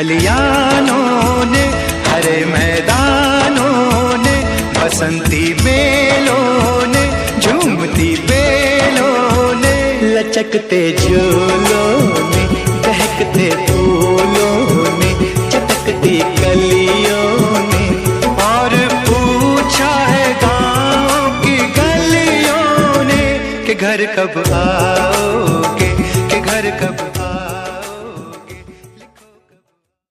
खलियानों ने, हरे मैदानों ने, बसंती बेलों ने, झूमती बेलों ने, लचकते झूलों ने, दहकते फूलों ने, चटकती कलियों ने, और पूछा है गाँव की गलियों ने कि घर कब आओ